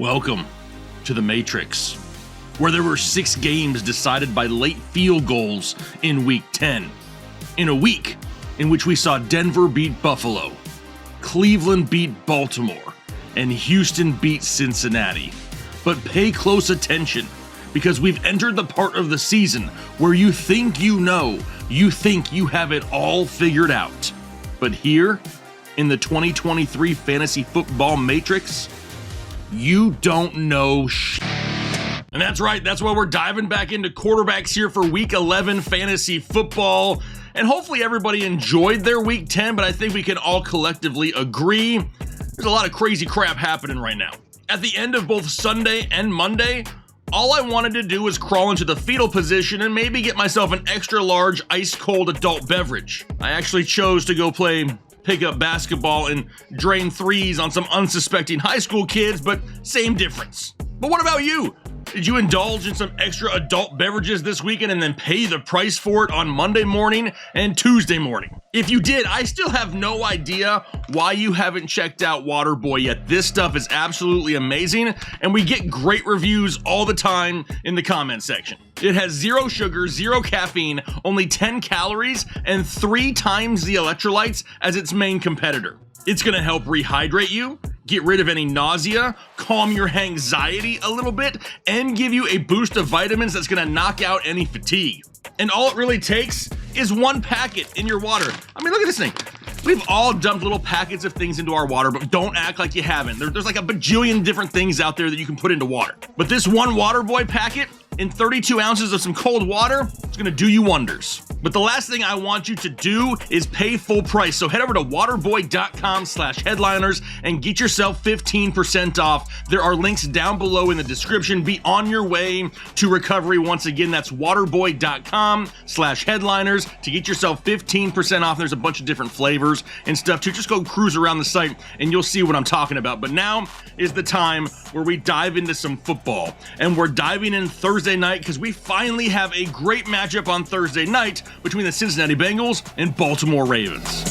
Welcome to the Matrix, where there were 6 games decided by late field goals in Week 10. In a week in which we saw Denver beat Buffalo, Cleveland beat Baltimore, and Houston beat Cincinnati. But pay close attention, because we've entered the part of the season where you think you know, you think you have it all figured out. But here, in the 2023 Fantasy Football Matrix, you don't know shit. And that's right, that's why we're diving back into quarterbacks here for Week 11 Fantasy Football. And hopefully everybody enjoyed their Week 10, but I think we can all collectively agree there's a lot of crazy crap happening right now. At the end of both Sunday and Monday, all I wanted to do was crawl into the fetal position and maybe get myself an extra large ice cold adult beverage. I actually chose to go play pickup basketball and drain threes on some unsuspecting high school kids, but same difference. But what about you? Did you indulge in some extra adult beverages this weekend and then pay the price for it on Monday morning and Tuesday morning? If you did, I still have no idea why you haven't checked out Waterboy yet. This stuff is absolutely amazing, and we get great reviews all the time in the comment section. It has 0 sugar, 0 caffeine, only 10 calories, and 3 times the electrolytes as its main competitor. It's gonna help rehydrate you, get rid of any nausea, calm your anxiety a little bit, and give you a boost of vitamins that's gonna knock out any fatigue. And all it really takes is 1 packet in your water. I mean, look at this thing. We've all dumped little packets of things into our water, but don't act like you haven't. There's like a bajillion different things out there that you can put into water. But this one Waterboy packet in 32 ounces of some cold water, it's gonna do you wonders. But the last thing I want you to do is pay full price. So head over to waterboy.com/headliners and get yourself 15% off. There are links down below in the description. Be on your way to recovery. Once again, that's waterboy.com/headliners to get yourself 15% off. There's a bunch of different flavors and stuff too. Just go cruise around the site and you'll see what I'm talking about. But now is the time where we dive into some football. And we're diving in Thursday night because we finally have a great matchup on Thursday night between the Cincinnati Bengals and Baltimore Ravens.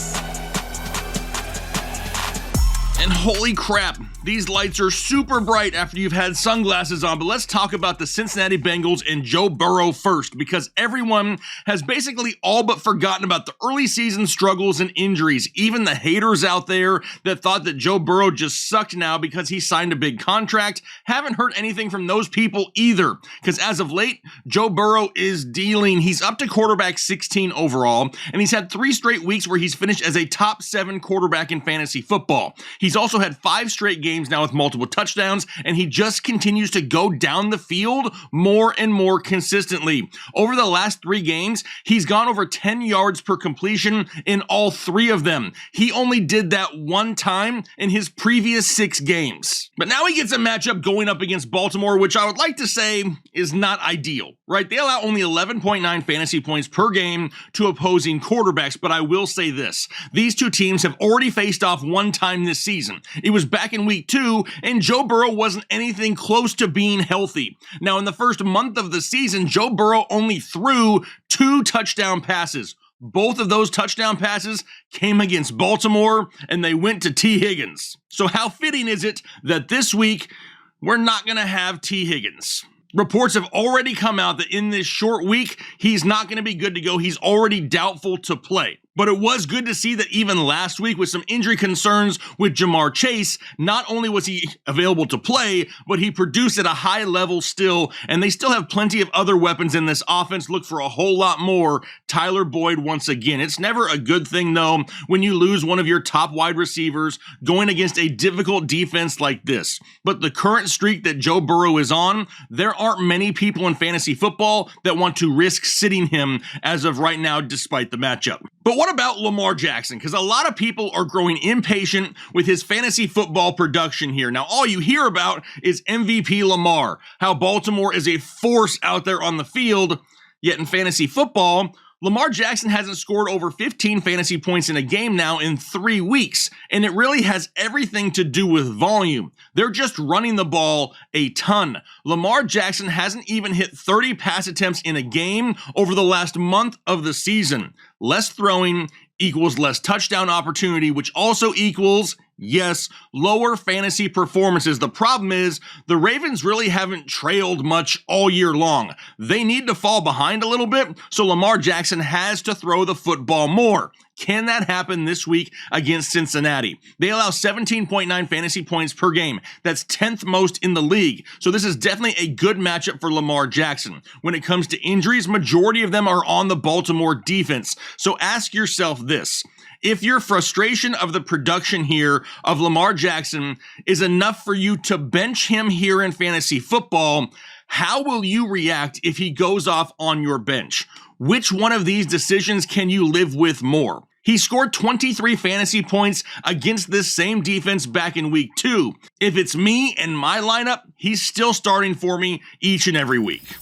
And holy crap, these lights are super bright after you've had sunglasses on, but let's talk about the Cincinnati Bengals and Joe Burrow first, because everyone has basically all but forgotten about the early season struggles and injuries. Even the haters out there that thought that Joe Burrow just sucked now because he signed a big contract haven't heard anything from those people either, because as of late, Joe Burrow is dealing. He's up to quarterback 16 overall, and he's had 3 straight weeks where he's finished as a top 7 quarterback in fantasy football. He's also had 5 straight games now with multiple touchdowns, and he just continues to go down the field more and more consistently. Over the last 3 games, he's gone over 10 yards per completion in all 3 of them. He only did that 1 time in his previous 6 games. But now he gets a matchup going up against Baltimore, which I would like to say is not ideal, right? They allow only 11.9 fantasy points per game to opposing quarterbacks, but I will say this. These 2 teams have already faced off 1 time this season. It was back in Week 2, and Joe Burrow wasn't anything close to being healthy. Now, in the first month of the season, Joe Burrow only threw 2 touchdown passes. Both of those touchdown passes came against Baltimore, and they went to T. Higgins. So how fitting is it that this week we're not going to have T. Higgins? Reports have already come out that in this short week, he's not going to be good to go. He's already doubtful to play. But it was good to see that even last week with some injury concerns with Jamar Chase, not only was he available to play, but he produced at a high level still, and they still have plenty of other weapons in this offense. Look for a whole lot more Tyler Boyd once again. It's never a good thing, though, when you lose one of your top wide receivers going against a difficult defense like this. But the current streak that Joe Burrow is on, there aren't many people in fantasy football that want to risk sitting him as of right now, despite the matchup. But what about Lamar Jackson? Because a lot of people are growing impatient with his fantasy football production here. Now, all you hear about is MVP Lamar, how Baltimore is a force out there on the field, yet in fantasy football, Lamar Jackson hasn't scored over 15 fantasy points in a game now in 3 weeks, and it really has everything to do with volume. They're just running the ball a ton. Lamar Jackson hasn't even hit 30 pass attempts in a game over the last month of the season. Less throwing equals less touchdown opportunity, which also equals Yes, lower fantasy performances. The problem is the Ravens really haven't trailed much all year long. They need to fall behind a little bit, so Lamar Jackson has to throw the football more. Can that happen this week against Cincinnati? They allow 17.9 fantasy points per game. That's 10th most in the league. So this is definitely a good matchup for Lamar Jackson. When it comes to injuries, majority of them are on the Baltimore defense. So ask yourself this. If your frustration of the production here of Lamar Jackson is enough for you to bench him here in fantasy football, how will you react if he goes off on your bench? Which one of these decisions can you live with more? He scored 23 fantasy points against this same defense back in week 2. If it's me and my lineup, he's still starting for me each and every week.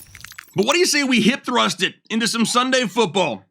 But what do you say we hip thrust it into some Sunday football?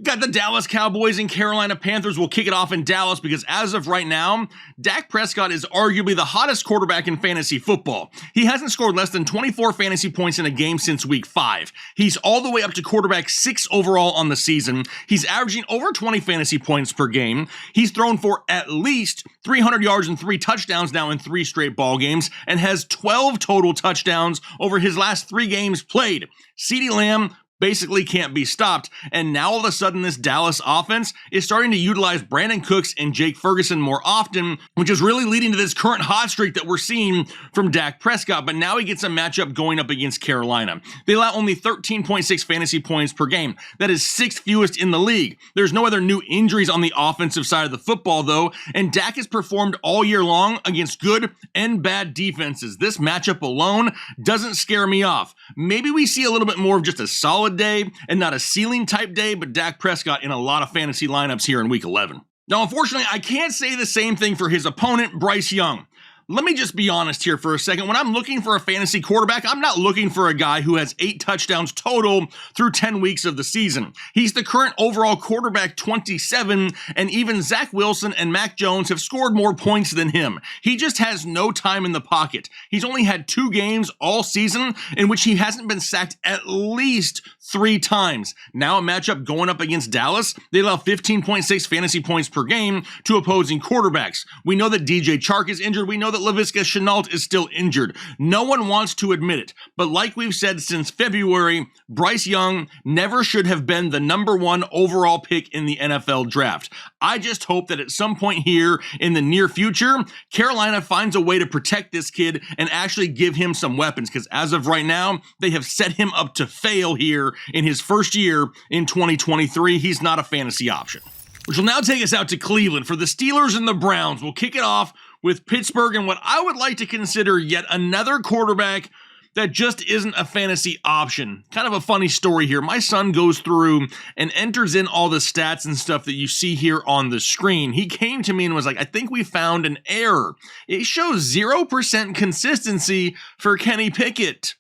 Got the Dallas Cowboys and Carolina Panthers. We'll kick it off in Dallas because as of right now, Dak Prescott is arguably the hottest quarterback in fantasy football. He hasn't scored less than 24 fantasy points in a game since week 5. He's all the way up to quarterback 6 overall on the season. He's averaging over 20 fantasy points per game. He's thrown for at least 300 yards and 3 touchdowns now in 3 straight ball games and has 12 total touchdowns over his last 3 games played. CeeDee Lamb basically can't be stopped, and now all of a sudden this Dallas offense is starting to utilize Brandon Cooks and Jake Ferguson more often, which is really leading to this current hot streak that we're seeing from Dak Prescott, but now he gets a matchup going up against Carolina. They allow only 13.6 fantasy points per game. That is 6th fewest in the league. There's no other new injuries on the offensive side of the football though, and Dak has performed all year long against good and bad defenses. This matchup alone doesn't scare me off. Maybe we see a little bit more of just a solid day and not a ceiling type day, but Dak Prescott in a lot of fantasy lineups here in week 11. Now, unfortunately, I can't say the same thing for his opponent, Bryce Young. Let me just be honest here for a second. When I'm looking for a fantasy quarterback, I'm not looking for a guy who has 8 touchdowns total through 10 weeks of the season. He's the current overall quarterback 27, and even Zach Wilson and Mac Jones have scored more points than him. He just has no time in the pocket. He's only had 2 games all season in which he hasn't been sacked at least 3 times. Now a matchup going up against Dallas, they allow 15.6 fantasy points per game to opposing quarterbacks. We know that DJ Chark is injured. We know that Laviska Shenault is still injured. No one wants to admit it, but like we've said since February, Bryce Young never should have been the number 1 overall pick in the NFL draft. I just hope that at some point here in the near future, Carolina finds a way to protect this kid and actually give him some weapons, because as of right now, they have set him up to fail here in his first year in 2023. He's not a fantasy option. Which will now take us out to Cleveland for the Steelers and the Browns. We'll kick it off with Pittsburgh and what I would like to consider yet another quarterback that just isn't a fantasy option. Kind of a funny story here. My son goes through and enters in all the stats and stuff that you see here on the screen. He came to me and was like, I think we found an error. It shows 0% consistency for Kenny Pickett.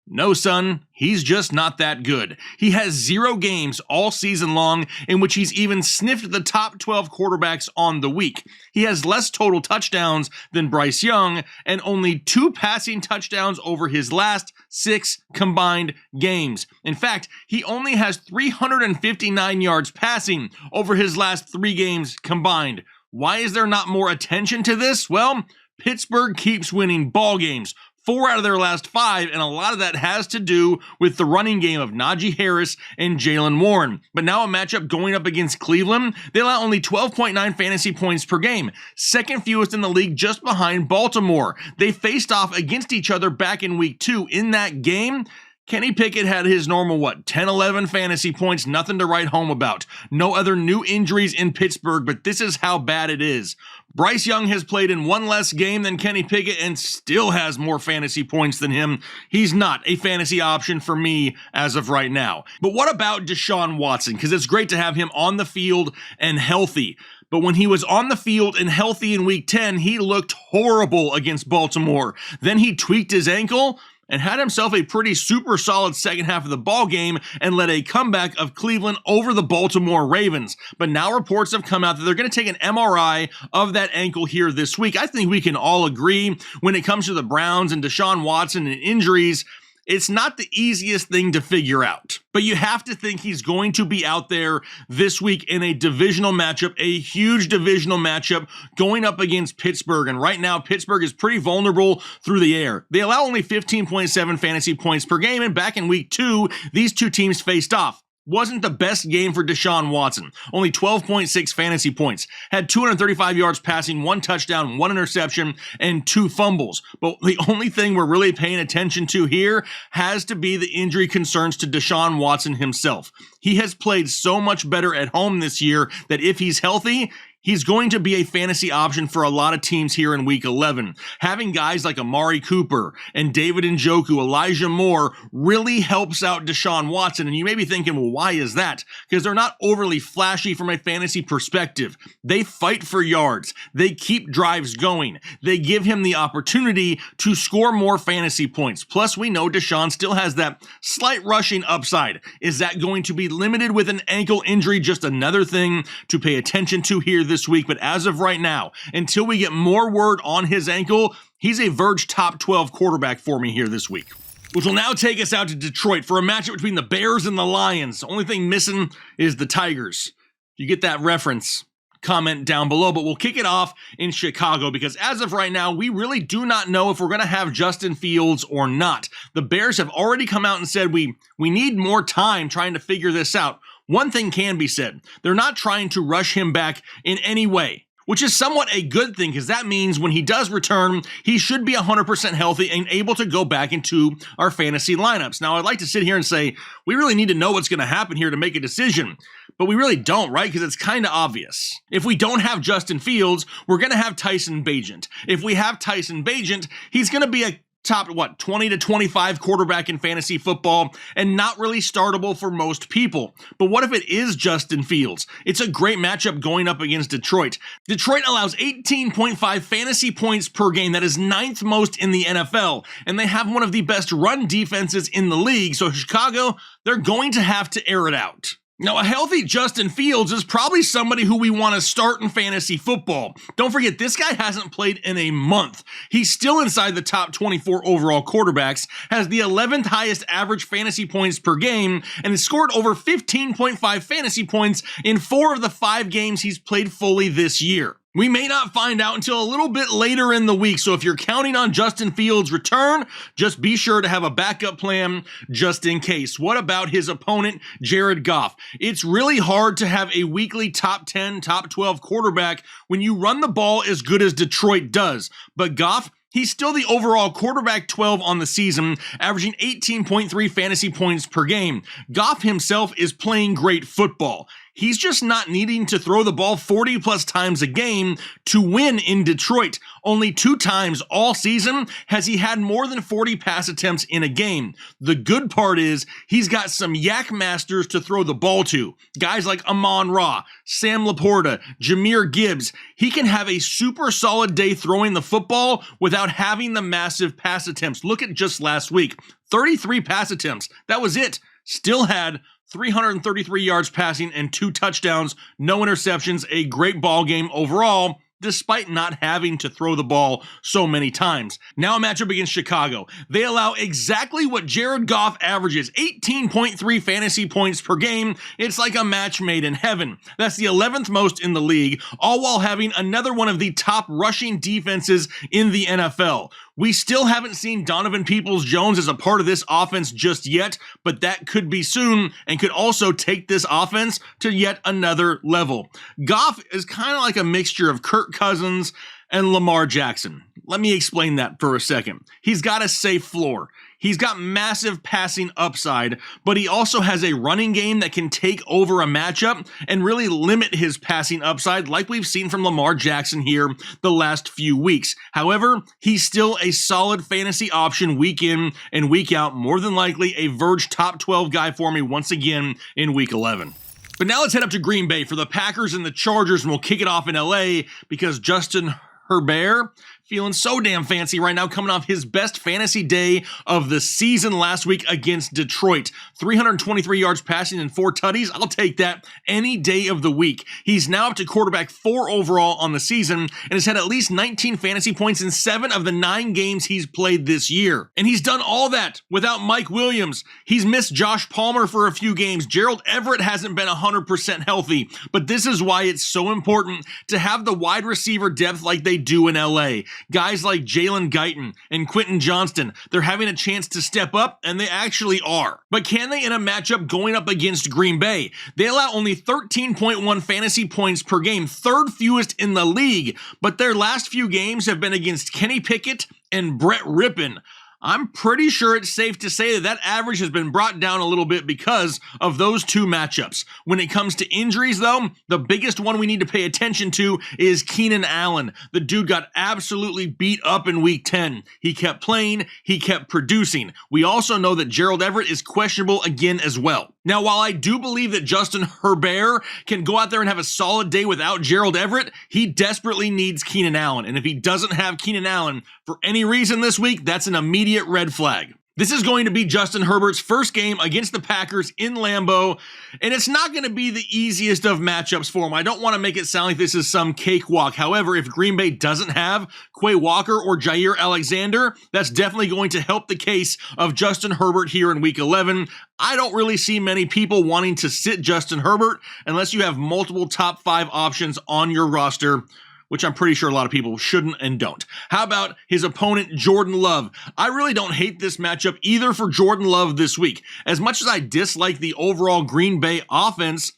No, son, he's just not that good. He has 0 games all season long in which he's even sniffed the top 12 quarterbacks on the week. He has less total touchdowns than Bryce Young and only 2 passing touchdowns over his last 6 combined games. In fact, he only has 359 yards passing over his last 3 games combined. Why is there not more attention to this? Well, Pittsburgh keeps winning ball games. 4 out of their last 5, and a lot of that has to do with the running game of Najee Harris and Jaylen Warren. But now a matchup going up against Cleveland, they allow only 12.9 fantasy points per game, 2nd fewest in the league just behind Baltimore. They faced off against each other back in week 2. In that game, Kenny Pickett had his normal, 10, 11 fantasy points, nothing to write home about. No other new injuries in Pittsburgh, but this is how bad it is. Bryce Young has played in 1 less game than Kenny Pickett and still has more fantasy points than him. He's not a fantasy option for me as of right now. But what about Deshaun Watson? Because it's great to have him on the field and healthy. But when he was on the field and healthy in week 10, he looked horrible against Baltimore. Then he tweaked his ankle and had himself a pretty super solid second half of the ball game and led a comeback of Cleveland over the Baltimore Ravens. But now reports have come out that they're going to take an MRI of that ankle here this week. I think we can all agree when it comes to the Browns and Deshaun Watson and injuries, It's not the easiest thing to figure out, but you have to think he's going to be out there this week in a divisional matchup, a huge divisional matchup going up against Pittsburgh. And right now, Pittsburgh is pretty vulnerable through the air. They allow only 15.7 fantasy points per game, and back in week 2, these two teams faced off. Wasn't the best game for Deshaun Watson. Only 12.6 fantasy points. Had 235 yards passing, 1 touchdown, 1 interception, and 2 fumbles. But the only thing we're really paying attention to here has to be the injury concerns to Deshaun Watson himself. He has played so much better at home this year that if he's healthy, he's going to be a fantasy option for a lot of teams here in Week 11. Having guys like Amari Cooper and David Njoku, Elijah Moore really helps out Deshaun Watson. And you may be thinking, well, why is that? Because they're not overly flashy from a fantasy perspective. They fight for yards. They keep drives going. They give him the opportunity to score more fantasy points. Plus, we know Deshaun still has that slight rushing upside. Is that going to be limited with an ankle injury? Just another thing to pay attention to here this week, but as of right now, until we get more word on his ankle, he's a Verge top 12 quarterback for me here this week. Which will now take us out to Detroit for a matchup between the Bears and the Lions. The only thing missing is the Tigers. If you get that reference, comment down below, but we'll kick it off in Chicago because as of right now, we really do not know if we're going to have Justin Fields or not. The Bears have already come out and said we need more time trying to figure this out. One thing can be said, they're not trying to rush him back in any way, which is somewhat a good thing because that means when he does return, he should be 100% healthy and able to go back into our fantasy lineups. Now, I'd like to sit here and say, we really need to know what's going to happen here to make a decision, but we really don't, right? Because it's kind of obvious. If we don't have Justin Fields, we're going to have Tyson Bagent. If we have Tyson Bagent, he's going to be a top, 20 to 25 quarterback in fantasy football and not really startable for most people. But what if it is Justin Fields? It's a great matchup going up against Detroit. Detroit allows 18.5 fantasy points per game. That is 9th most in the NFL. And they have one of the best run defenses in the league. So Chicago, they're going to have to air it out. Now, a healthy Justin Fields is probably somebody who we want to start in fantasy football. Don't forget, this guy hasn't played in a month. He's still inside the top 24 overall quarterbacks, has the 11th highest average fantasy points per game, and has scored over 15.5 fantasy points in 4 of the 5 games he's played fully this year. We may not find out until a little bit later in the week, so if you're counting on Justin Fields' return, just be sure to have a backup plan just in case. What about his opponent, Jared Goff? It's really hard to have a weekly top 10, top 12 quarterback when you run the ball as good as Detroit does. But Goff, he's still the overall quarterback 12 on the season, averaging 18.3 fantasy points per game. Goff himself is playing great football. He's just not needing to throw the ball 40 plus times a game to win in Detroit. Only 2 times all season has he had more than 40 pass attempts in a game. The good part is he's got some yak masters to throw the ball to. Guys like Amon-Ra, Sam Laporta, Jahmyr Gibbs. He can have a super solid day throwing the football without having the massive pass attempts. Look at just last week. 33 pass attempts. That was it. Still had 333 yards passing and 2 touchdowns, no interceptions, a great ball game overall, despite not having to throw the ball so many times. Now a matchup against Chicago. They allow exactly what Jared Goff averages, 18.3 fantasy points per game. It's like a match made in heaven. That's the 11th most in the league, all while having another one of the top rushing defenses in the NFL. We still haven't seen Donovan Peoples-Jones as a part of this offense just yet, but that could be soon and could also take this offense to yet another level. Goff is kind of like a mixture of Kirk Cousins and Lamar Jackson. Let me explain that for a second. He's got a safe floor. He's got massive passing upside, but he also has a running game that can take over a matchup and really limit his passing upside like we've seen from Lamar Jackson here the last few weeks. However, he's still a solid fantasy option week in and week out, more than likely a Verge top 12 guy for me once again in week 11. But now let's head up to Green Bay for the Packers and the Chargers, and we'll kick it off in LA because Justin Herbert feeling so damn fancy right now, coming off his best fantasy day of the season last week against Detroit. 323 yards passing and 4 tutties. I'll take that any day of the week. He's now up to quarterback 4 overall on the season and has had at least 19 fantasy points in 7 of the 9 games he's played this year. And he's done all that without Mike Williams. He's missed Josh Palmer for a few games. Gerald Everett hasn't been 100% healthy. But this is why it's so important to have the wide receiver depth like they do in LA. Guys like Jalen Guyton and Quentin Johnston, they're having a chance to step up, and they actually are. But can they in a matchup going up against Green Bay? They allow only 13.1 fantasy points per game, 3rd fewest in the league, but their last few games have been against Kenny Pickett and Brett Rippon. I'm pretty sure it's safe to say that average has been brought down a little bit because of those 2 matchups. When it comes to injuries, though, the biggest one we need to pay attention to is Keenan Allen. The dude got absolutely beat up in Week 10. He kept playing, he kept producing. We also know that Gerald Everett is questionable again as well. Now, while I do believe that Justin Herbert can go out there and have a solid day without Gerald Everett, he desperately needs Keenan Allen. And if he doesn't have Keenan Allen for any reason this week, that's an immediate red flag. This is going to be Justin Herbert's first game against the Packers in Lambeau, and it's not going to be the easiest of matchups for him. I don't want to make it sound like this is some cakewalk. However, if Green Bay doesn't have Quay Walker or Jair Alexander, that's definitely going to help the case of Justin Herbert here in Week 11. I don't really see many people wanting to sit Justin Herbert unless you have multiple top 5 options on your roster, which I'm pretty sure a lot of people shouldn't and don't. How about his opponent, Jordan Love? I really don't hate this matchup either for Jordan Love this week. As much as I dislike the overall Green Bay offense,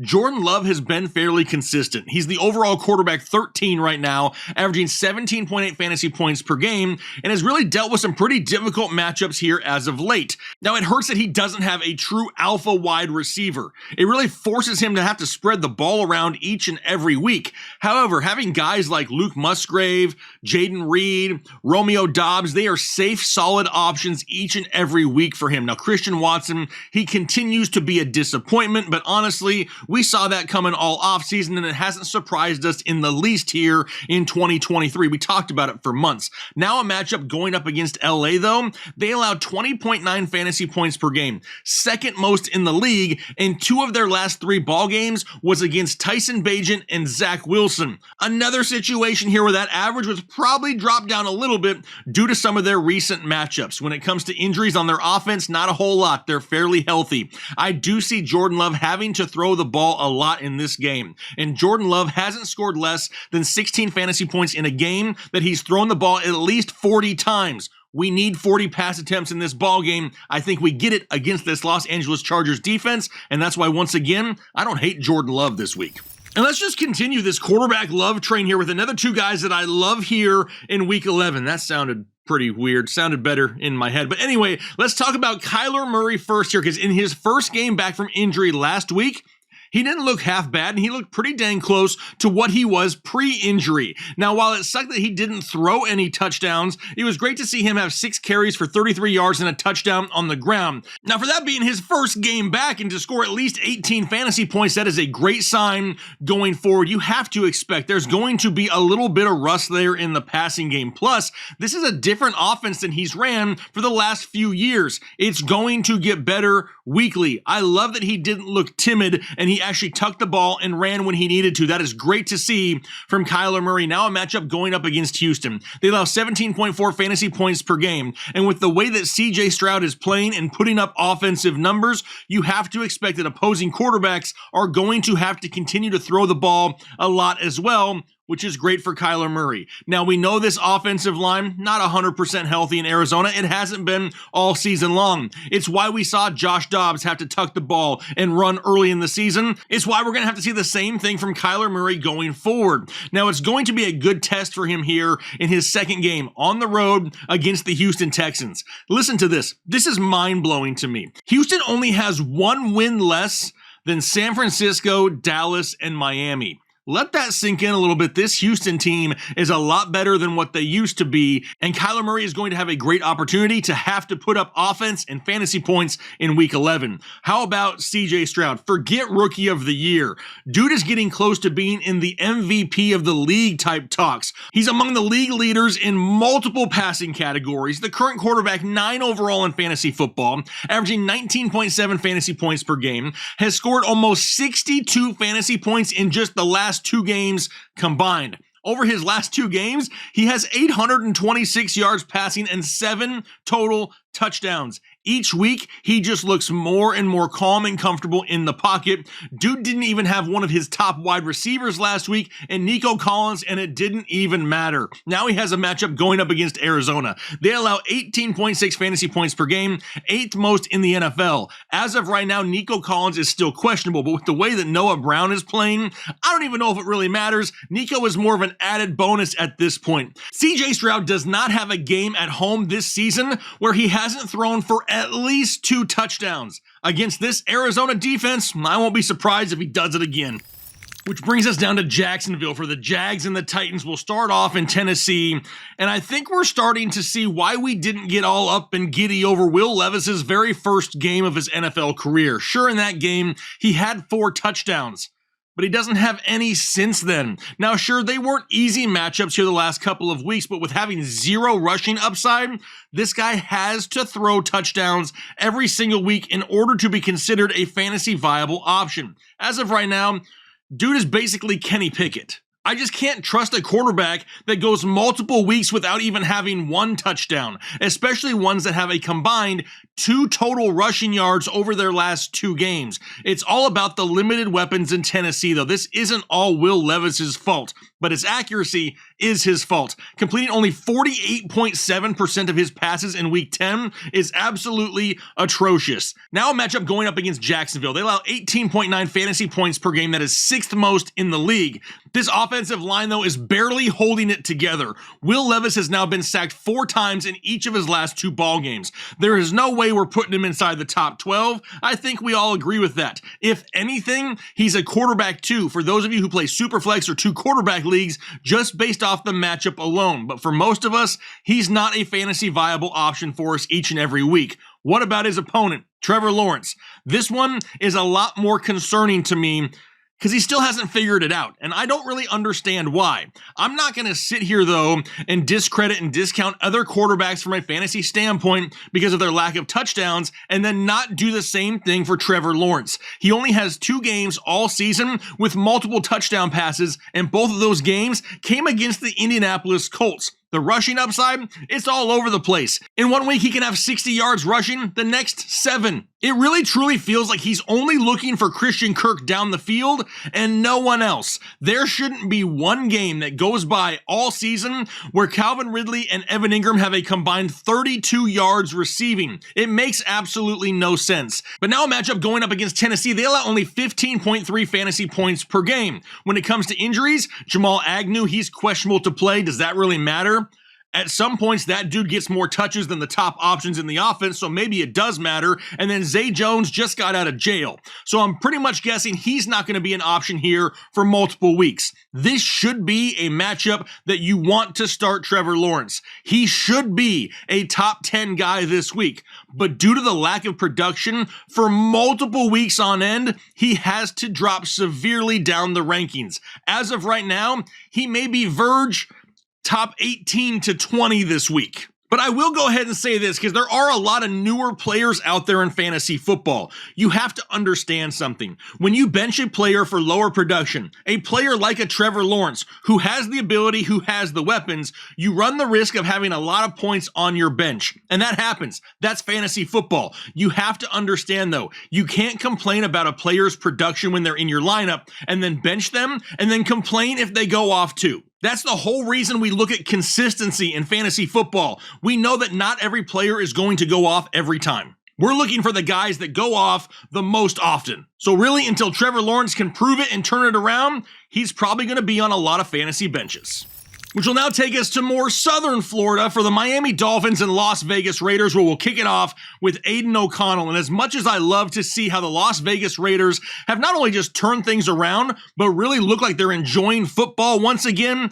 Jordan Love has been fairly consistent. He's the overall quarterback 13 right now, averaging 17.8 fantasy points per game, and has really dealt with some pretty difficult matchups here as of late. Now, it hurts that he doesn't have a true alpha wide receiver. It really forces him to have to spread the ball around each and every week. However, having guys like Luke Musgrave, Jaden Reed, Romeo Dobbs, they are safe, solid options each and every week for him. Now, Christian Watson, he continues to be a disappointment, but honestly, we saw that coming all offseason, and it hasn't surprised us in the least here in 2023. We talked about it for months. Now a matchup going up against LA, though, they allowed 20.9 fantasy points per game, 2nd most in the league, and 2 of their last 3 ball games was against Tyson Bagent and Zach Wilson. Another situation here where that average was probably dropped down a little bit due to some of their recent matchups. When it comes to injuries on their offense, not a whole lot. They're fairly healthy. I do see Jordan Love having to throw the ball a lot in this game, and Jordan Love hasn't scored less than 16 fantasy points in a game that he's thrown the ball at least 40 times. We need 40 pass attempts in this ball game. I think we get it against this Los Angeles Chargers defense, and that's why, once again, I don't hate Jordan Love this week. And let's just continue this quarterback love train here with another 2 guys that I love here in Week 11. That sounded pretty weird. Sounded better in my head. But anyway, let's talk about Kyler Murray first here, because in his first game back from injury last week, he didn't look half bad, and he looked pretty dang close to what he was pre-injury. Now, while it sucked that he didn't throw any touchdowns, it was great to see him have 6 carries for 33 yards and a touchdown on the ground. Now, for that being his first game back and to score at least 18 fantasy points, that is a great sign going forward. You have to expect there's going to be a little bit of rust there in the passing game. Plus, this is a different offense than he's ran for the last few years. It's going to get better weekly. I love that he didn't look timid and he actually tucked the ball and ran when he needed to. That is great to see from Kyler Murray. Now a matchup going up against Houston. They allow 17.4 fantasy points per game. And with the way that CJ Stroud is playing and putting up offensive numbers, you have to expect that opposing quarterbacks are going to have to continue to throw the ball a lot as well, which is great for Kyler Murray. Now, we know this offensive line, not 100% healthy in Arizona. It hasn't been all season long. It's why we saw Josh Dobbs have to tuck the ball and run early in the season. It's why we're going to have to see the same thing from Kyler Murray going forward. Now, it's going to be a good test for him here in his second game on the road against the Houston Texans. Listen to this. This is mind-blowing to me. Houston only has 1 win less than San Francisco, Dallas, and Miami. Let that sink in a little bit. This Houston team is a lot better than what they used to be, and Kyler Murray is going to have a great opportunity to have to put up offense and fantasy points in Week 11. How about CJ Stroud? Forget Rookie of the Year. Dude is getting close to being in the MVP of the league type talks. He's among the league leaders in multiple passing categories. The current quarterback, 9 overall in fantasy football, averaging 19.7 fantasy points per game, has scored almost 62 fantasy points in just the last 2 games combined. Over his last 2 games, he has 826 yards passing and 7 total touchdowns. Each week, he just looks more and more calm and comfortable in the pocket. Dude didn't even have one of his top wide receivers last week in Nico Collins, and it didn't even matter. Now he has a matchup going up against Arizona. They allow 18.6 fantasy points per game, 8th most in the NFL. As of right now, Nico Collins is still questionable, but with the way that Noah Brown is playing, I don't even know if it really matters. Nico is more of an added bonus at this point. CJ Stroud does not have a game at home this season where he hasn't thrown for at least 2 touchdowns. Against this Arizona defense, I won't be surprised if he does it again. Which brings us down to Jacksonville for the Jags and the Titans. Will start off in Tennessee, and I think we're starting to see why we didn't get all up and giddy over Will Levis's very first game of his NFL career. Sure, in that game, he had 4 touchdowns, but he doesn't have any since then. Now, sure, they weren't easy matchups here the last couple of weeks, but with having 0 rushing upside, this guy has to throw touchdowns every single week in order to be considered a fantasy viable option. As of right now, dude is basically Kenny Pickett. I just can't trust a quarterback that goes multiple weeks without even having 1 touchdown, especially ones that have a combined 2 total rushing yards over their last 2 games. It's all about the limited weapons in Tennessee, though. This isn't all Will Levis's fault, but his accuracy is his fault. Completing only 48.7% of his passes in Week 10 is absolutely atrocious. Now a matchup going up against Jacksonville. They allow 18.9 fantasy points per game. That is 6th most in the league. This offensive line, though, is barely holding it together. Will Levis has now been sacked 4 times in each of his last 2 ball games. There is no way we're putting him inside the top 12. I think we all agree with that. If anything, he's a quarterback 2 for those of you who play Superflex or 2 quarterback leagues just based off the matchup alone. But for most of us, he's not a fantasy viable option for us each and every week. What about his opponent, Trevor Lawrence? This one is a lot more concerning to me because he still hasn't figured it out, and I don't really understand why. I'm not going to sit here, though, and discredit and discount other quarterbacks from a fantasy standpoint because of their lack of touchdowns, and then not do the same thing for Trevor Lawrence. He only has 2 games all season with multiple touchdown passes, and both of those games came against the Indianapolis Colts. The rushing upside, it's all over the place. In one week, he can have 60 yards rushing, the next 7. It really truly feels like he's only looking for Christian Kirk down the field and no one else. There shouldn't be one game that goes by all season where Calvin Ridley and Evan Ingram have a combined 32 yards receiving. It makes absolutely no sense. But now a matchup going up against Tennessee, they allow only 15.3 fantasy points per game. When it comes to injuries, Jamal Agnew, he's questionable to play. Does that really matter? At some points, that dude gets more touches than the top options in the offense, so maybe it does matter. And then Zay Jones just got out of jail. So I'm pretty much guessing he's not going to be an option here for multiple weeks. This should be a matchup that you want to start Trevor Lawrence. He should be a top 10 guy this week. But due to the lack of production for multiple weeks on end, he has to drop severely down the rankings. As of right now, he may be verge top 18 to 20 this week. But I will go ahead and say this because there are a lot of newer players out there in fantasy football. You have to understand something. When you bench a player for lower production, a player like a Trevor Lawrence, who has the ability, who has the weapons, you run the risk of having a lot of points on your bench. And that happens. That's fantasy football. You have to understand, though, you can't complain about a player's production when they're in your lineup and then bench them and then complain if they go off too. That's the whole reason we look at consistency in fantasy football. We know that not every player is going to go off every time. We're looking for the guys that go off the most often. So really, until Trevor Lawrence can prove it and turn it around, he's probably going to be on a lot of fantasy benches. Which will now take us to more southern Florida for the Miami Dolphins and Las Vegas Raiders, where we'll kick it off with Aiden O'Connell. And as much as I love to see how the Las Vegas Raiders have not only just turned things around, but really look like they're enjoying football once again,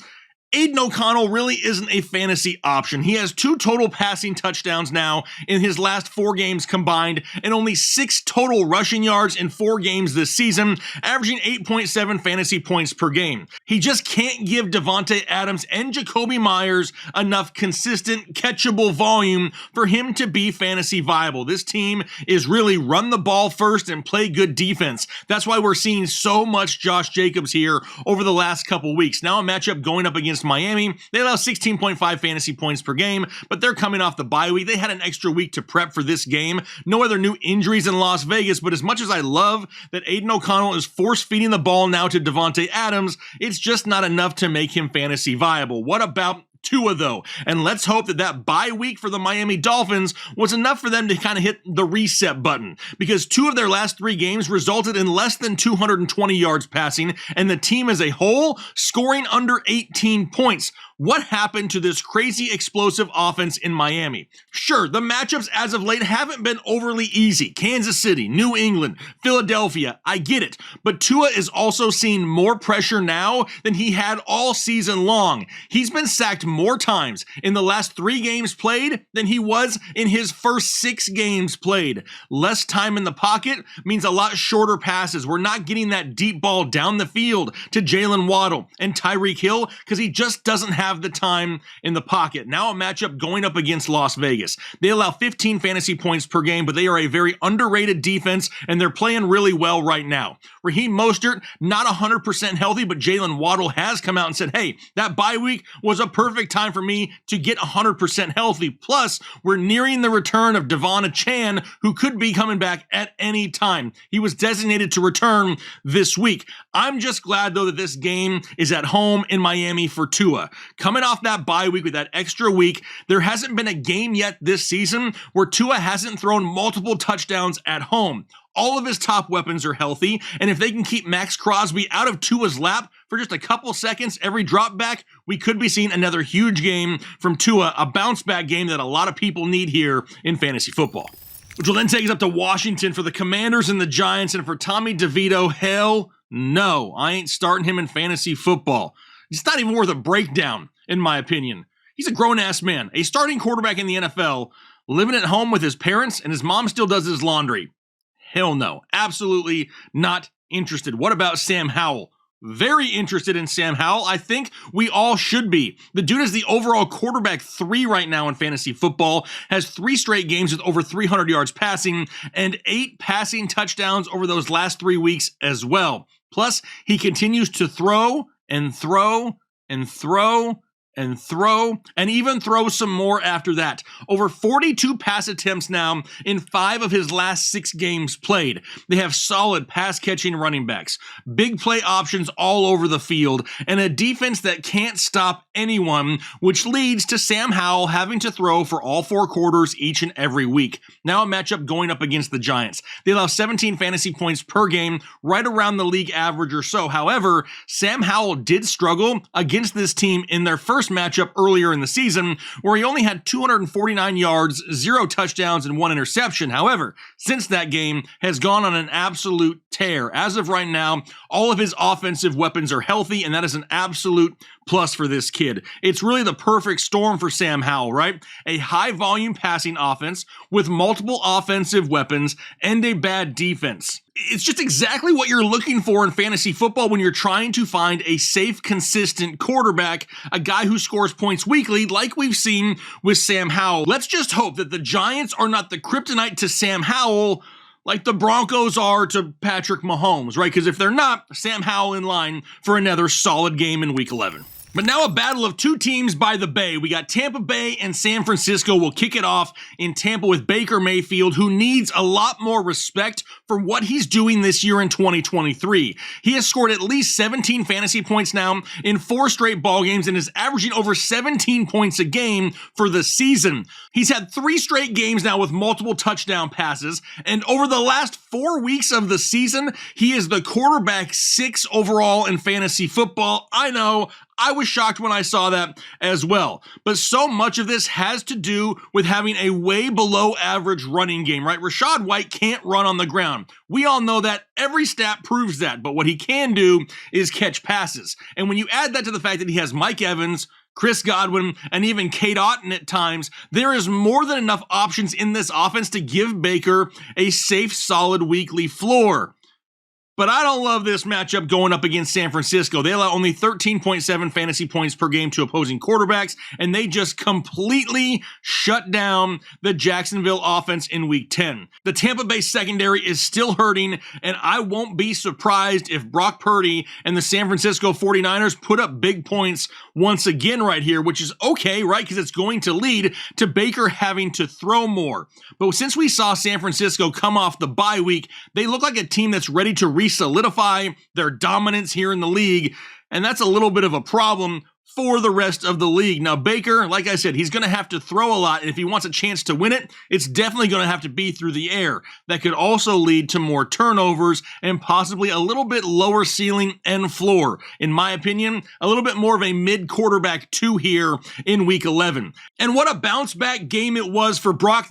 Aiden O'Connell really isn't a fantasy option. He has 2 total passing touchdowns now in his last 4 games combined, and only 6 total rushing yards in 4 games this season, averaging 8.7 fantasy points per game. He just can't give Davante Adams and Jacoby Myers enough consistent, catchable volume for him to be fantasy viable. This team is really run the ball first and play good defense. That's why we're seeing so much Josh Jacobs here over the last couple weeks. Now a matchup going up against Miami. They allow 16.5 fantasy points per game, but they're coming off the bye week. They had an extra week to prep for this game. No other new injuries in Las Vegas, but as much as I love that Aiden O'Connell is force-feeding the ball now to Davante Adams, it's just not enough to make him fantasy viable. What about Tua, though? And let's hope that that bye week for the Miami Dolphins was enough for them to kind of hit the reset button, because 2 of their last 3 games resulted in less than 220 yards passing, and the team as a whole scoring under 18 points. What happened to this crazy explosive offense in Miami? Sure, the matchups as of late haven't been overly easy. Kansas City, New England, Philadelphia, I get it. But Tua is also seeing more pressure now than he had all season long. He's been sacked more times in the last 3 games played than he was in his first 6 games played. Less time in the pocket means a lot shorter passes. We're not getting that deep ball down the field to Jalen Waddle and Tyreek Hill because he just doesn't have the time in the pocket. Now a matchup going up against Las Vegas. They allow 15 fantasy points per game, but they are a very underrated defense, and they're playing really well right now. Raheem Mostert, not 100% healthy, but Jalen Waddle has come out and said, hey, that bye week was a perfect time for me to get 100% healthy. Plus, we're nearing the return of Devon Achane, who could be coming back at any time. He was designated to return this week. I'm just glad, though, that this game is at home in Miami for Tua. Coming off that bye week with that extra week, there hasn't been a game yet this season where Tua hasn't thrown multiple touchdowns at home. All of his top weapons are healthy, and if they can keep Max Crosby out of Tua's lap for just a couple seconds every drop back, we could be seeing another huge game from Tua, a bounce-back game that a lot of people need here in fantasy football. Which will then take us up to Washington for the Commanders and the Giants, and for Tommy DeVito, hell no, I ain't starting him in fantasy football. It's not even worth a breakdown, in my opinion. He's a grown-ass man, a starting quarterback in the NFL, living at home with his parents, and his mom still does his laundry. Hell no. Absolutely not interested. What about Sam Howell? Very interested in Sam Howell. I think we all should be. The dude is the overall quarterback 3 right now in fantasy football, has 3 straight games with over 300 yards passing, and 8 passing touchdowns over those last 3 weeks as well. Plus, he continues to throw and throw and throw and throw, and even throw some more after that. Over 42 pass attempts now in 5 of his last 6 games played. They have solid pass-catching running backs, big play options all over the field, and a defense that can't stop anyone, which leads to Sam Howell having to throw for all 4 quarters each and every week. Now a matchup going up against the Giants. They allow 17 fantasy points per game, right around the league average or so. However, Sam Howell did struggle against this team in their first matchup earlier in the season, where he only had 249 yards, 0 touchdowns, and 1 interception. However, since that game has gone on an absolute tear. As of right now, all of his offensive weapons are healthy, and that is an absolute plus for this kid. It's really the perfect storm for Sam Howell, right? A high-volume passing offense with multiple offensive weapons and a bad defense. It's just exactly what you're looking for in fantasy football when you're trying to find a safe, consistent quarterback, a guy who scores points weekly like we've seen with Sam Howell. Let's just hope that the Giants are not the kryptonite to Sam Howell like the Broncos are to Patrick Mahomes, right? Because if they're not, Sam Howell in line for another solid game in Week 11. But now a battle of 2 teams by the Bay. We got Tampa Bay and San Francisco. We'll kick it off in Tampa with Baker Mayfield, who needs a lot more respect for what he's doing this year in 2023. He has scored at least 17 fantasy points now in 4 straight ball games and is averaging over 17 points a game for the season. He's had 3 straight games now with multiple touchdown passes, and over the last 4 weeks of the season, he is the quarterback 6 overall in fantasy football. I know, I was shocked when I saw that as well. But so much of this has to do with having a way below average running game, right? Rachaad White can't run on the ground. We all know that. Every stat proves that. But what he can do is catch passes. And when you add that to the fact that he has Mike Evans, Chris Godwin, and even Cade Otton at times, there is more than enough options in this offense to give Baker a safe, solid weekly floor. But I don't love this matchup going up against San Francisco. They allow only 13.7 fantasy points per game to opposing quarterbacks, and they just completely shut down the Jacksonville offense in Week 10. The Tampa Bay secondary is still hurting, and I won't be surprised if Brock Purdy and the San Francisco 49ers put up big points once again right here, which is okay, right? Because it's going to lead to Baker having to throw more. But since we saw San Francisco come off the bye week, they look like a team that's ready to solidify their dominance here in the league, and that's a little bit of a problem for the rest of the league. Now, Baker, like I said, he's going to have to throw a lot, and if he wants a chance to win it, it's definitely going to have to be through the air. That could also lead to more turnovers and possibly a little bit lower ceiling and floor. In my opinion, a little bit more of a mid-quarterback 2 here in Week 11. And what a bounce-back game it was for Brock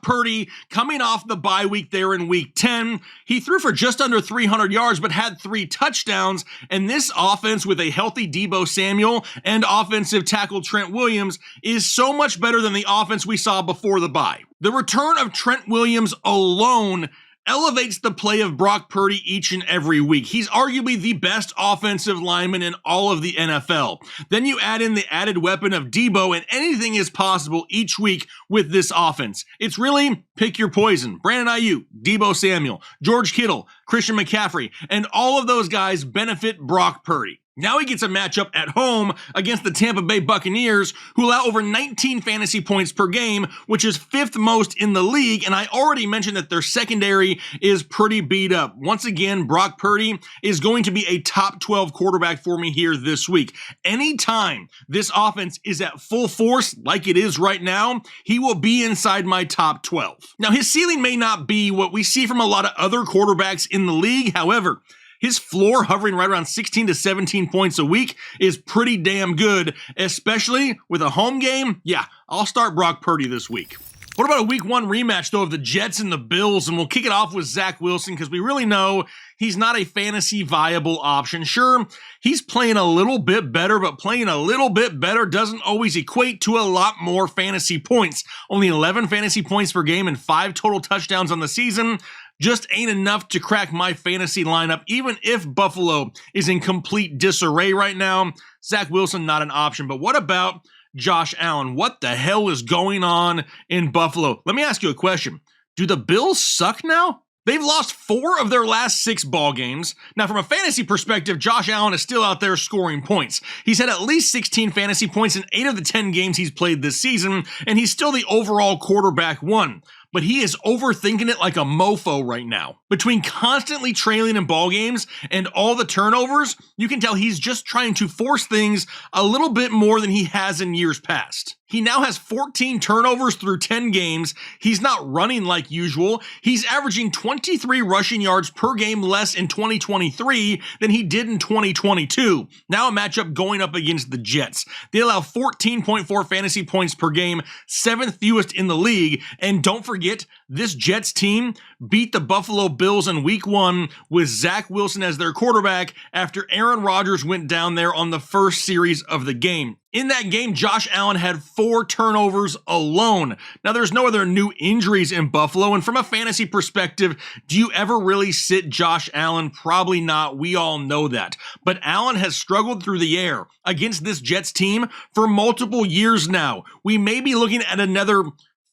Purdy coming off the bye week there in Week 10. He threw for just under 300 yards, but had 3 touchdowns. And this offense with a healthy Deebo Samuel and offensive tackle Trent Williams is so much better than the offense we saw before the bye. The return of Trent Williams alone elevates the play of Brock Purdy each and every week. He's arguably the best offensive lineman in all of the NFL. Then you add in the added weapon of Deebo, and anything is possible each week with this offense. It's really pick your poison. Brandon Ayuk, Deebo Samuel, George Kittle, Christian McCaffrey, and all of those guys benefit Brock Purdy. Now he gets a matchup at home against the Tampa Bay Buccaneers, who allow over 19 fantasy points per game, which is 5th most in the league, and I already mentioned that their secondary is pretty beat up. Once again, Brock Purdy is going to be a top 12 quarterback for me here this week. Anytime this offense is at full force, like it is right now, he will be inside my top 12. Now, his ceiling may not be what we see from a lot of other quarterbacks in the league. However, his floor hovering right around 16 to 17 points a week is pretty damn good, especially with a home game. Yeah, I'll start Brock Purdy this week. What about a Week 1 rematch, though, of the Jets and the Bills? And we'll kick it off with Zach Wilson, because we really know he's not a fantasy viable option. Sure, he's playing a little bit better, but playing a little bit better doesn't always equate to a lot more fantasy points. Only 11 fantasy points per game and 5 total touchdowns on the season just ain't enough to crack my fantasy lineup, even if Buffalo is in complete disarray right now. Zach Wilson, not an option. But what about Josh Allen? What the hell is going on in Buffalo? Let me ask you a question. Do the Bills suck now? They've lost 4 of their last 6 ball games. Now, from a fantasy perspective, Josh Allen is still out there scoring points. He's had at least 16 fantasy points in 8 of the 10 games he's played this season, and he's still the overall quarterback 1. But he is overthinking it like a mofo right now. Between constantly trailing in ball games and all the turnovers, you can tell he's just trying to force things a little bit more than he has in years past. He now has 14 turnovers through 10 games. He's not running like usual. He's averaging 23 rushing yards per game less in 2023 than he did in 2022. Now a matchup going up against the Jets. They allow 14.4 fantasy points per game, 7th fewest in the league. And don't forget, this Jets team beat the Buffalo Bills in Week 1 with Zach Wilson as their quarterback after Aaron Rodgers went down there on the first series of the game. In that game, Josh Allen had 4 turnovers alone. Now, there's no other new injuries in Buffalo, and from a fantasy perspective, do you ever really sit Josh Allen? Probably not. We all know that. But Allen has struggled through the air against this Jets team for multiple years now. We may be looking at another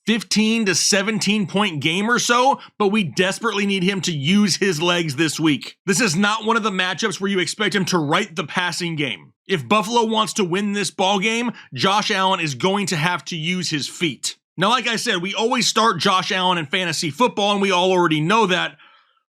15 to 17 point game or so, but we desperately need him to use his legs this week. This is not one of the matchups where you expect him to write the passing game. If Buffalo wants to win this ball game, Josh Allen is going to have to use his feet. Now, like I said, we always start Josh Allen in fantasy football, and we all already know that,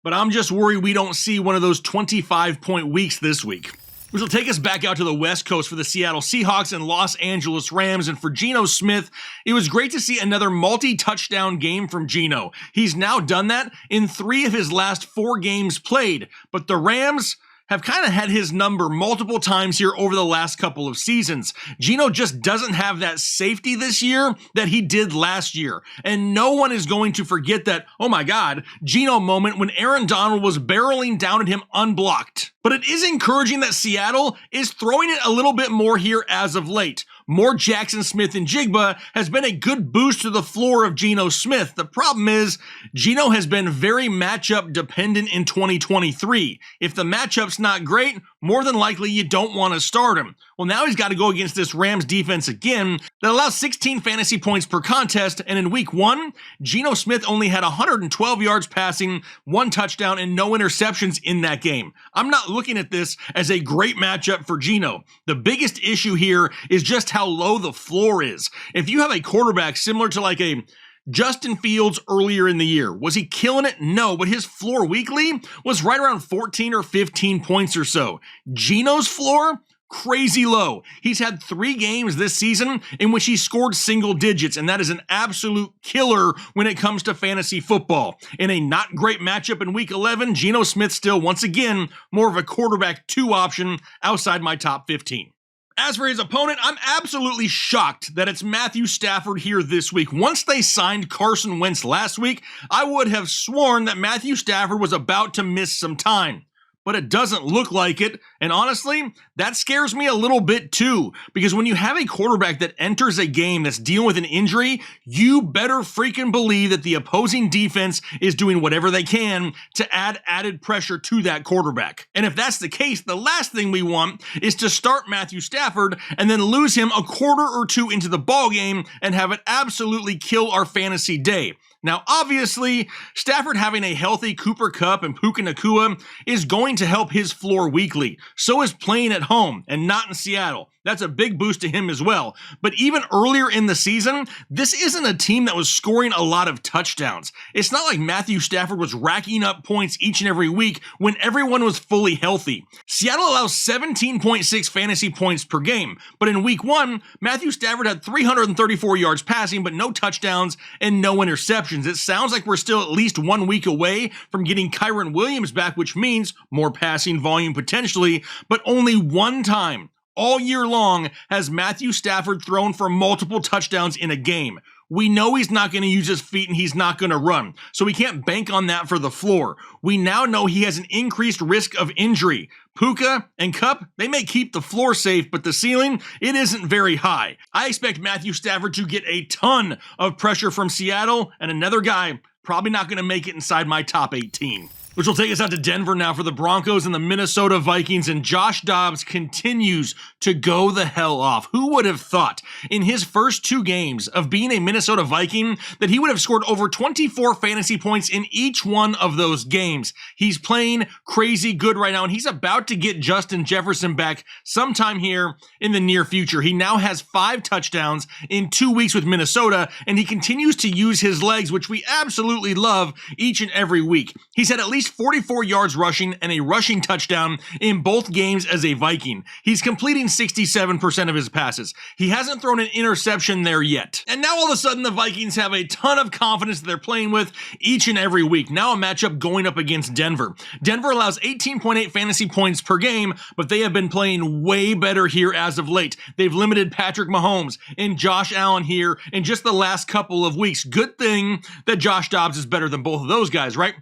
but I'm just worried we don't see one of those 25-point weeks this week. Which will take us back out to the West Coast for the Seattle Seahawks and Los Angeles Rams. And for Geno Smith, it was great to see another multi-touchdown game from Geno. He's now done that in 3 of his last 4 games played. But the Rams have kind of had his number multiple times here over the last couple of seasons. Geno just doesn't have that safety this year that he did last year. And no one is going to forget that, oh my God, Geno moment when Aaron Donald was barreling down at him unblocked. But it is encouraging that Seattle is throwing it a little bit more here as of late. More Jackson Smith and Jigba has been a good boost to the floor of Geno Smith. The problem is, Geno has been very matchup dependent in 2023. If the matchup's not great, more than likely you don't want to start him. Well, now he's got to go against this Rams defense again that allows 16 fantasy points per contest, and in week 1, Geno Smith only had 112 yards passing, 1 touchdown, and no interceptions in that game. I'm not looking at this as a great matchup for Geno. The biggest issue here is just how low the floor is. If you have a quarterback similar to like a Justin Fields earlier in the year, was he killing it? No, but his floor weekly was right around 14 or 15 points or so. Geno's floor? Crazy low. He's had 3 games this season in which he scored single digits, and that is an absolute killer when it comes to fantasy football. In a not great matchup in week 11, Geno Smith still, once again, more of a quarterback 2 option outside my top 15. As for his opponent, I'm absolutely shocked that it's Matthew Stafford here this week. Once they signed Carson Wentz last week, I would have sworn that Matthew Stafford was about to miss some time. But it doesn't look like it, and honestly, that scares me a little bit too, because when you have a quarterback that enters a game that's dealing with an injury, you better freaking believe that the opposing defense is doing whatever they can to add added pressure to that quarterback. And if that's the case, the last thing we want is to start Matthew Stafford and then lose him a quarter or 2 into the ballgame and have it absolutely kill our fantasy day. Now, obviously, Stafford having a healthy Cooper Kupp and Puka Nacua is going to help his floor weekly. So is playing at home and not in Seattle. That's a big boost to him as well. But even earlier in the season, this isn't a team that was scoring a lot of touchdowns. It's not like Matthew Stafford was racking up points each and every week when everyone was fully healthy. Seattle allows 17.6 fantasy points per game. But in week 1, Matthew Stafford had 334 yards passing, but no touchdowns and no interceptions. It sounds like we're still at least 1 week away from getting Kyren Williams back, which means more passing volume potentially, but only one time all year long has Matthew Stafford thrown for multiple touchdowns in a game. We know he's not going to use his feet and he's not going to run, so we can't bank on that for the floor. We now know he has an increased risk of injury. Puka and Kupp, they may keep the floor safe, but the ceiling, it isn't very high. I expect Matthew Stafford to get a ton of pressure from Seattle, and another guy probably not going to make it inside my top 18. Which will take us out to Denver now for the Broncos and the Minnesota Vikings, and Josh Dobbs continues to go the hell off. Who would have thought in his first 2 games of being a Minnesota Viking that he would have scored over 24 fantasy points in each one of those games? He's playing crazy good right now, and he's about to get Justin Jefferson back sometime here in the near future. He now has 5 touchdowns in 2 weeks with Minnesota, and he continues to use his legs, which we absolutely love each and every week. He's had at least 44 yards rushing and a rushing touchdown in both games as a Viking. He's completing 67% of his passes. He hasn't thrown an interception there yet. And now all of a sudden the Vikings have a ton of confidence that they're playing with each and every week. Now a matchup going up against Denver. Denver allows 18.8 fantasy points per game, but they have been playing way better here as of late. They've limited Patrick Mahomes and Josh Allen here in just the last couple of weeks. Good thing that Josh Dobbs is better than both of those guys, right?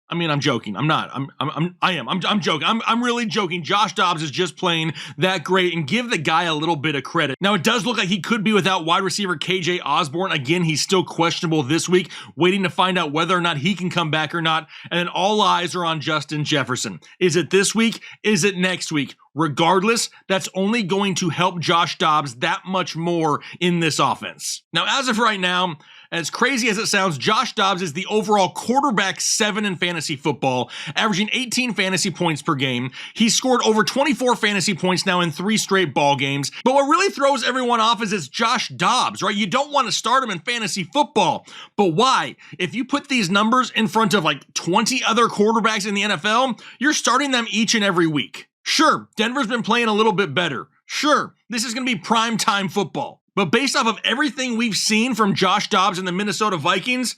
I mean, I'm joking. I'm not. I'm joking. I'm really joking. Josh Dobbs is just playing that great, and give the guy a little bit of credit. Now, it does look like he could be without wide receiver KJ Osborne. Again, he's still questionable this week, waiting to find out whether or not he can come back or not. And then all eyes are on Justin Jefferson. Is it this week? Is it next week? Regardless, that's only going to help Josh Dobbs that much more in this offense. Now, as of right now, as crazy as it sounds, Josh Dobbs is the overall quarterback 7 in fantasy football, averaging 18 fantasy points per game. He's scored over 24 fantasy points now in 3 straight ball games. But what really throws everyone off is it's Josh Dobbs, right? You don't want to start him in fantasy football. But why? If you put these numbers in front of like 20 other quarterbacks in the NFL, you're starting them each and every week. Sure, Denver's been playing a little bit better. Sure, this is going to be prime time football. But based off of everything we've seen from Josh Dobbs and the Minnesota Vikings,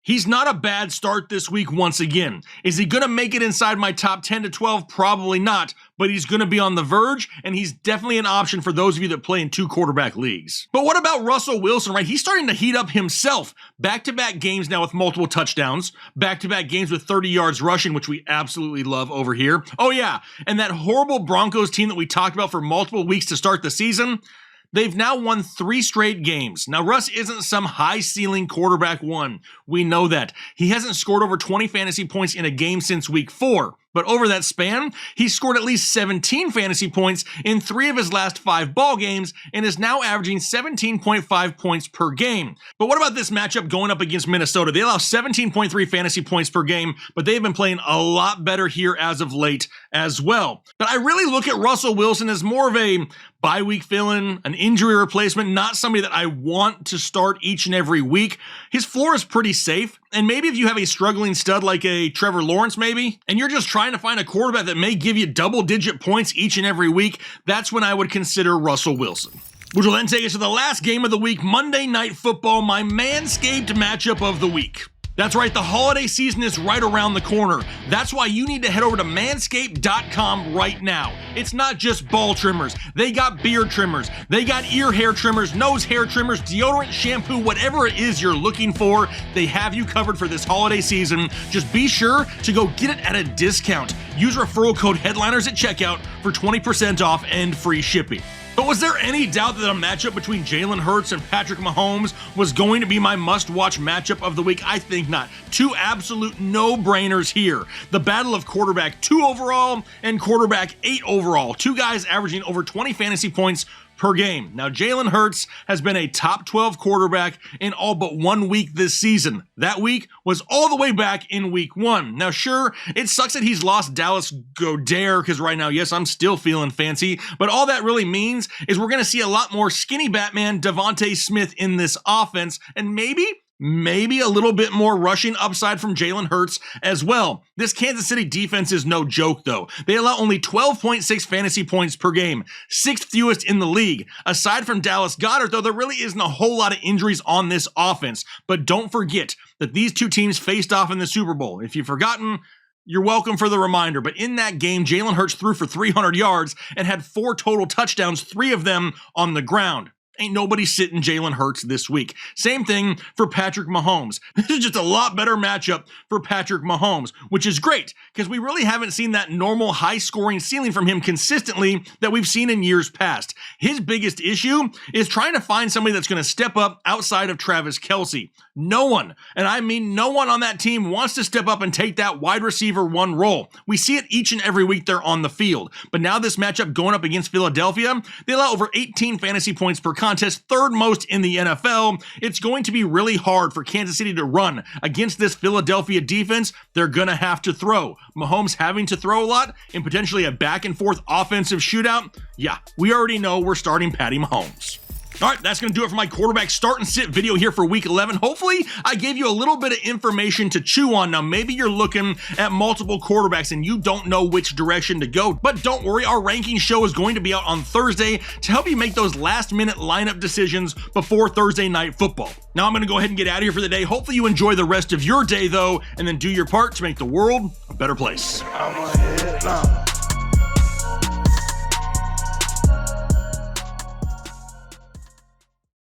He's not a bad start this week once again. Is he going to make it inside my top 10 to 12? Probably not, but he's going to be on the verge, and he's definitely an option for those of you that play in 2 quarterback leagues. But what about Russell Wilson, right? He's starting to heat up himself. Back-to-back games now with multiple touchdowns. Back-to-back games with 30 yards rushing, which we absolutely love over here. Oh yeah, and that horrible Broncos team that we talked about for multiple weeks to start the season, they've now won 3 straight games. Now, Russ isn't some high-ceiling quarterback one. We know that. He hasn't scored over 20 fantasy points in a game since week 4. But over that span, he's scored at least 17 fantasy points in 3 of his last 5 ball games and is now averaging 17.5 points per game. But what about this matchup going up against Minnesota? They allow 17.3 fantasy points per game, but they've been playing a lot better here as of late as well. But I really look at Russell Wilson as more of a bye-week fill-in, an injury replacement, not somebody that I want to start each and every week. His floor is pretty safe, and maybe if you have a struggling stud like a Trevor Lawrence maybe, and you're just trying to find a quarterback that may give you double-digit points each and every week, that's when I would consider Russell Wilson. Which will then take us to the last game of the week, Monday Night Football, my Manscaped matchup of the week. That's right, the holiday season is right around the corner. That's why you need to head over to manscaped.com right now. It's not just ball trimmers. They got beard trimmers. They got ear hair trimmers, nose hair trimmers, deodorant, shampoo, whatever it is you're looking for, they have you covered for this holiday season. Just be sure to go get it at a discount. Use referral code HEADLINERS at checkout for 20% off and free shipping. But was there any doubt that a matchup between Jalen Hurts and Patrick Mahomes was going to be my must-watch matchup of the week? I think not. 2 absolute no-brainers here. The battle of quarterback 2 overall and quarterback 8 overall. 2 guys averaging over 20 fantasy points per game. Now, Jalen Hurts has been a top 12 quarterback in all but 1 week this season. That week was all the way back in week 1. Now, sure, it sucks that he's lost Dallas Goedert, because right now, yes, I'm still feeling fancy, but all that really means is we're going to see a lot more skinny Batman Devontae Smith in this offense, and maybe a little bit more rushing upside from Jalen Hurts as well. This Kansas City defense is no joke, though. They allow only 12.6 fantasy points per game, 6th fewest in the league. Aside from Dallas Goedert, though, there really isn't a whole lot of injuries on this offense. But don't forget that these 2 teams faced off in the Super Bowl. If you've forgotten, you're welcome for the reminder. But in that game, Jalen Hurts threw for 300 yards and had 4 total touchdowns, 3 of them on the ground. Ain't nobody sitting Jalen Hurts this week. Same thing for Patrick Mahomes. This is just a lot better matchup for Patrick Mahomes, which is great because we really haven't seen that normal high-scoring ceiling from him consistently that we've seen in years past. His biggest issue is trying to find somebody that's going to step up outside of Travis Kelce. No one, and I mean no one on that team wants to step up and take that wide receiver 1 role. We see it each and every week they're on the field. But now this matchup going up against Philadelphia, they allow over 18 fantasy points per contest, 3rd most in the NFL. It's going to be really hard for Kansas City to run against this Philadelphia defense. They're going to have to throw. Mahomes having to throw a lot in potentially a back and forth offensive shootout. Yeah, we already know we're starting Patty Mahomes. All right, that's going to do it for my quarterback start and sit video here for week 11. Hopefully, I gave you a little bit of information to chew on. Now, maybe you're looking at multiple quarterbacks and you don't know which direction to go. But don't worry, our ranking show is going to be out on Thursday to help you make those last-minute lineup decisions before Thursday Night Football. Now, I'm going to go ahead and get out of here for the day. Hopefully, you enjoy the rest of your day, though, and then do your part to make the world a better place.